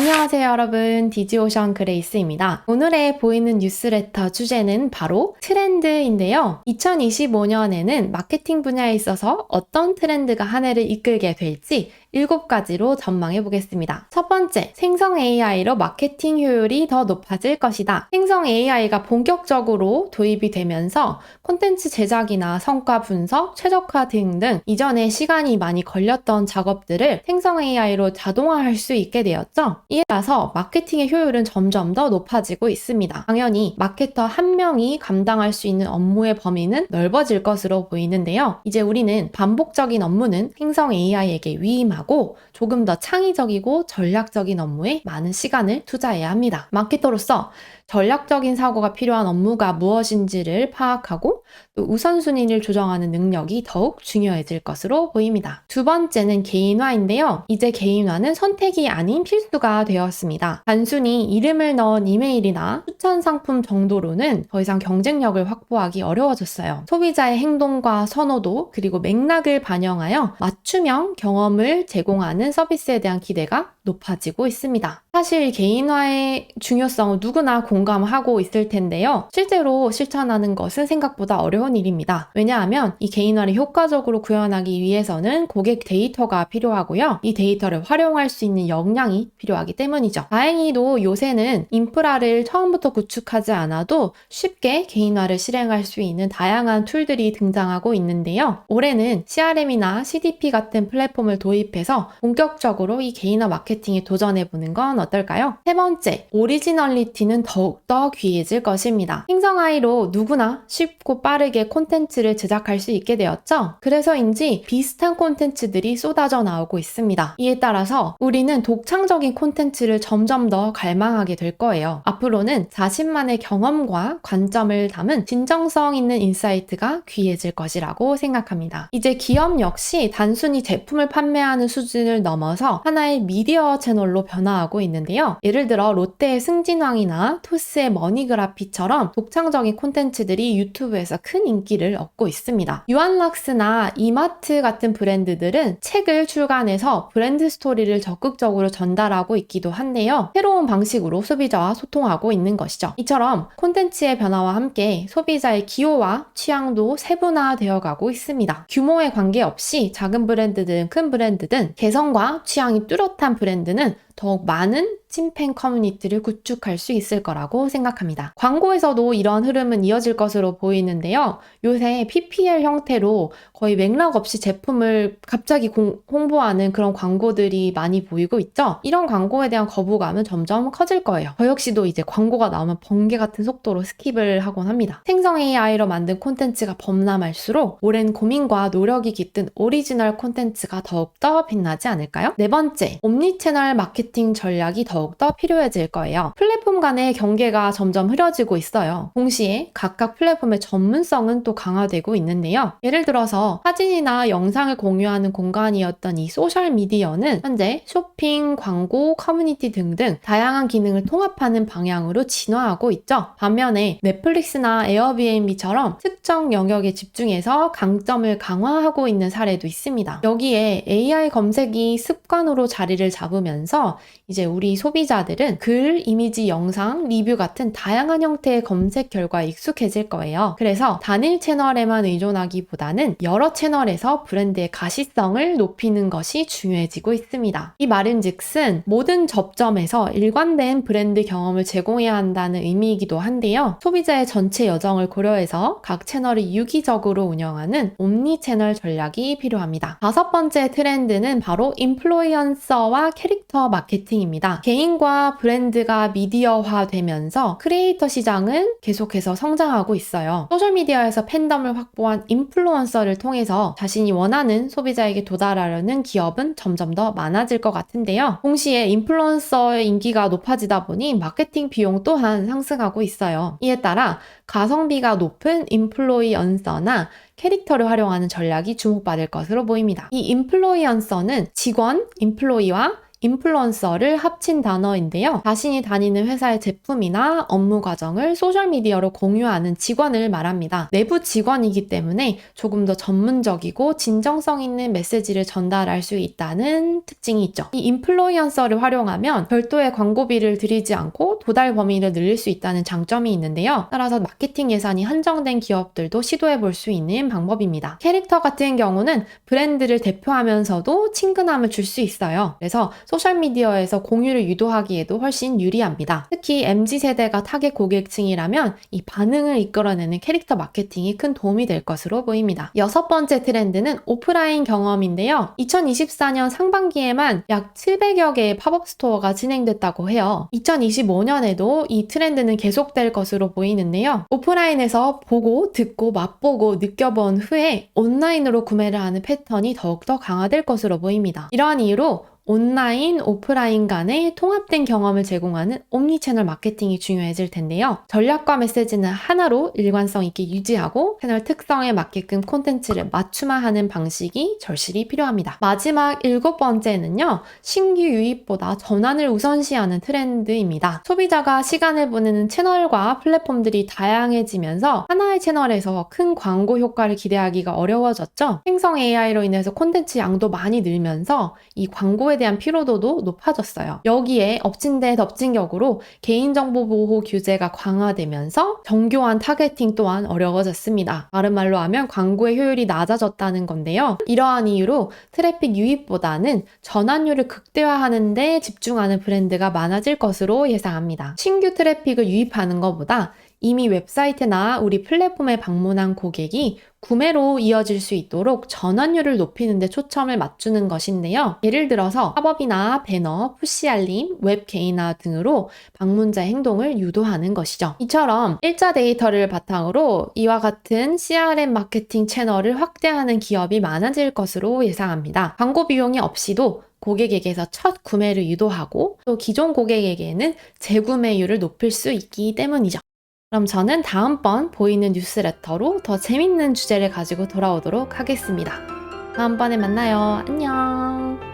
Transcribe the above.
안녕하세요 여러분, 디지오션 그레이스입니다. 오늘의 보이는 뉴스레터 주제는 바로 트렌드인데요. 2025년에는 마케팅 분야에 있어서 어떤 트렌드가 한 해를 이끌게 될지 7가지로 전망해 보겠습니다. 첫 번째, 생성 AI로 마케팅 효율이 더 높아질 것이다. 생성 AI가 본격적으로 도입이 되면서 콘텐츠 제작이나 성과 분석, 최적화 등등 이전에 시간이 많이 걸렸던 작업들을 생성 AI로 자동화할 수 있게 되었죠. 이에 따라서 마케팅의 효율은 점점 더 높아지고 있습니다. 당연히 마케터 한 명이 감당할 수 있는 업무의 범위는 넓어질 것으로 보이는데요. 이제 우리는 반복적인 업무는 생성 AI에게 위임하고 조금 더 창의적이고 전략적인 업무에 많은 시간을 투자해야 합니다. 마케터로서 전략적인 사고가 필요한 업무가 무엇인지를 파악하고 또 우선순위를 조정하는 능력이 더욱 중요해질 것으로 보입니다. 두 번째는 개인화인데요. 이제 개인화는 선택이 아닌 필수가 되었습니다. 단순히 이름을 넣은 이메일이나 추천 상품 정도로는 더 이상 경쟁력을 확보하기 어려워졌어요. 소비자의 행동과 선호도 그리고 맥락을 반영하여 맞춤형 경험을 제공하는 서비스에 대한 기대가 높아지고 있습니다. 사실 개인화의 중요성을 누구나 공감하고 있을 텐데요. 실제로 실천하는 것은 생각보다 어려운 일입니다. 왜냐하면 이 개인화를 효과적으로 구현하기 위해서는 고객 데이터가 필요하고요. 이 데이터를 활용할 수 있는 역량이 필요하기 때문이죠. 다행히도 요새는 인프라를 처음부터 구축하지 않아도 쉽게 개인화를 실행할 수 있는 다양한 툴들이 등장하고 있는데요. 올해는 CRM이나 CDP 같은 플랫폼을 도입해서 본격적으로 이 개인화 마케팅에 도전해보는 건 어떨까요? 세 번째, 오리지널리티는 더욱더 귀해질 것입니다. 생성 AI로 누구나 쉽고 빠르게 콘텐츠를 제작할 수 있게 되었죠? 그래서인지 비슷한 콘텐츠들이 쏟아져 나오고 있습니다. 이에 따라서 우리는 독창적인 콘텐츠를 점점 더 갈망하게 될 거예요. 앞으로는 자신만의 경험과 관점을 담은 진정성 있는 인사이트가 귀해질 것이라고 생각합니다. 이제 기업 역시 단순히 제품을 판매하는 수준을 넘어서 하나의 미디어 채널로 변화하고 있는데요. 예를 들어 롯데의 승진왕이나 토스의 머니그라피처럼 독창적인 콘텐츠들이 유튜브에서 큰 인기를 얻고 있습니다. 유한락스나 이마트 같은 브랜드들은 책을 출간해서 브랜드 스토리를 적극적으로 전달하고 있기도 한데요. 새로운 방식으로 소비자와 소통하고 있는 것이죠. 이처럼 콘텐츠의 변화와 함께 소비자의 기호와 취향도 세분화되어 가고 있습니다. 규모에 관계없이 작은 브랜드든 큰 브랜드든 개성과 취향이 뚜렷한 브랜드는 더욱 많은 찐팬 커뮤니티를 구축할 수 있을 거라고 생각합니다. 광고에서도 이런 흐름은 이어질 것으로 보이는데요. 요새 PPL 형태로 거의 맥락 없이 제품을 갑자기 홍보하는 그런 광고들이 많이 보이고 있죠. 이런 광고에 대한 거부감은 점점 커질 거예요. 저 역시도 이제 광고가 나오면 번개 같은 속도로 스킵을 하곤 합니다. 생성 AI로 만든 콘텐츠가 범람할수록 오랜 고민과 노력이 깃든 오리지널 콘텐츠가 더욱더 빛나지 않을까요? 네 번째, 옴니채널 마케팅 전략이 더욱더 필요해질 거예요. 플랫폼 간의 경계가 점점 흐려지고 있어요. 동시에 각각 플랫폼의 전문성은 또 강화되고 있는데요. 예를 들어서 사진이나 영상을 공유하는 공간이었던 이 소셜미디어는 현재 쇼핑, 광고, 커뮤니티 등등 다양한 기능을 통합하는 방향으로 진화하고 있죠. 반면에 넷플릭스나 에어비앤비처럼 특정 영역에 집중해서 강점을 강화하고 있는 사례도 있습니다. 여기에 AI 검색이 습관으로 자리를 잡으면서 이제 우리 소비자들은 글, 이미지, 영상, 리뷰 같은 다양한 형태의 검색 결과에 익숙해질 거예요. 그래서 단일 채널에만 의존하기보다는 여러 채널에서 브랜드의 가시성을 높이는 것이 중요해지고 있습니다. 이 말인즉슨 모든 접점에서 일관된 브랜드 경험을 제공해야 한다는 의미이기도 한데요. 소비자의 전체 여정을 고려해서 각 채널을 유기적으로 운영하는 옴니채널 전략이 필요합니다. 다섯 번째 트렌드는 바로 인플루언서와 캐릭터 마케팅입니다. 개인과 브랜드가 미디어화되면서 크리에이터 시장은 계속해서 성장하고 있어요. 소셜미디어에서 팬덤을 확보한 인플루언서를 통해서 자신이 원하는 소비자에게 도달하려는 기업은 점점 더 많아질 것 같은데요. 동시에 인플루언서의 인기가 높아지다 보니 마케팅 비용 또한 상승하고 있어요. 이에 따라 가성비가 높은 인플루언서나 캐릭터를 활용하는 전략이 주목받을 것으로 보입니다. 이 인플루언서는 직원, 인플로이와 인플루언서를 합친 단어인데요. 자신이 다니는 회사의 제품이나 업무 과정을 소셜미디어로 공유하는 직원을 말합니다. 내부 직원이기 때문에 조금 더 전문적이고 진정성 있는 메시지를 전달할 수 있다는 특징이 있죠. 이 인플루언서를 활용하면 별도의 광고비를 들이지 않고 도달 범위를 늘릴 수 있다는 장점이 있는데요. 따라서 마케팅 예산이 한정된 기업들도 시도해 볼 수 있는 방법입니다. 캐릭터 같은 경우는 브랜드를 대표하면서도 친근함을 줄 수 있어요. 그래서 소셜미디어에서 공유를 유도하기에도 훨씬 유리합니다. 특히 MZ세대가 타겟 고객층이라면 이 반응을 이끌어내는 캐릭터 마케팅이 큰 도움이 될 것으로 보입니다. 6번째 트렌드는 오프라인 경험인데요. 2024년 상반기에만 약 700여 개의 팝업 스토어가 진행됐다고 해요. 2025년에도 이 트렌드는 계속될 것으로 보이는데요. 오프라인에서 보고, 듣고, 맛보고, 느껴본 후에 온라인으로 구매를 하는 패턴이 더욱더 강화될 것으로 보입니다. 이러한 이유로 온라인, 오프라인 간의 통합된 경험을 제공하는 옴니채널 마케팅이 중요해질 텐데요. 전략과 메시지는 하나로 일관성 있게 유지하고 채널 특성에 맞게끔 콘텐츠를 맞춤화하는 방식이 절실히 필요합니다. 마지막 7번째는요. 신규 유입보다 전환을 우선시하는 트렌드입니다. 소비자가 시간을 보내는 채널과 플랫폼들이 다양해지면서 하나의 채널에서 큰 광고 효과를 기대하기가 어려워졌죠. 생성 AI로 인해서 콘텐츠 양도 많이 늘면서 이 광고에 대한 피로도도 높아졌어요. 여기에 엎친 데 덮친 격으로 개인정보 보호 규제가 강화되면서 정교한 타겟팅 또한 어려워졌습니다. 다른 말로 하면 광고의 효율이 낮아졌다는 건데요. 이러한 이유로 트래픽 유입보다는 전환율을 극대화하는 데 집중하는 브랜드가 많아질 것으로 예상합니다. 신규 트래픽을 유입하는 것보다 이미 웹사이트나 우리 플랫폼에 방문한 고객이 구매로 이어질 수 있도록 전환율을 높이는 데 초점을 맞추는 것인데요. 예를 들어서 팝업이나 배너, 푸시 알림, 웹 개인화 등으로 방문자의 행동을 유도하는 것이죠. 이처럼 일자 데이터를 바탕으로 이와 같은 CRM 마케팅 채널을 확대하는 기업이 많아질 것으로 예상합니다. 광고 비용이 없이도 고객에게서 첫 구매를 유도하고 또 기존 고객에게는 재구매율을 높일 수 있기 때문이죠. 그럼 저는 다음번 보이는 뉴스레터로 더 재밌는 주제를 가지고 돌아오도록 하겠습니다. 다음번에 만나요. 안녕.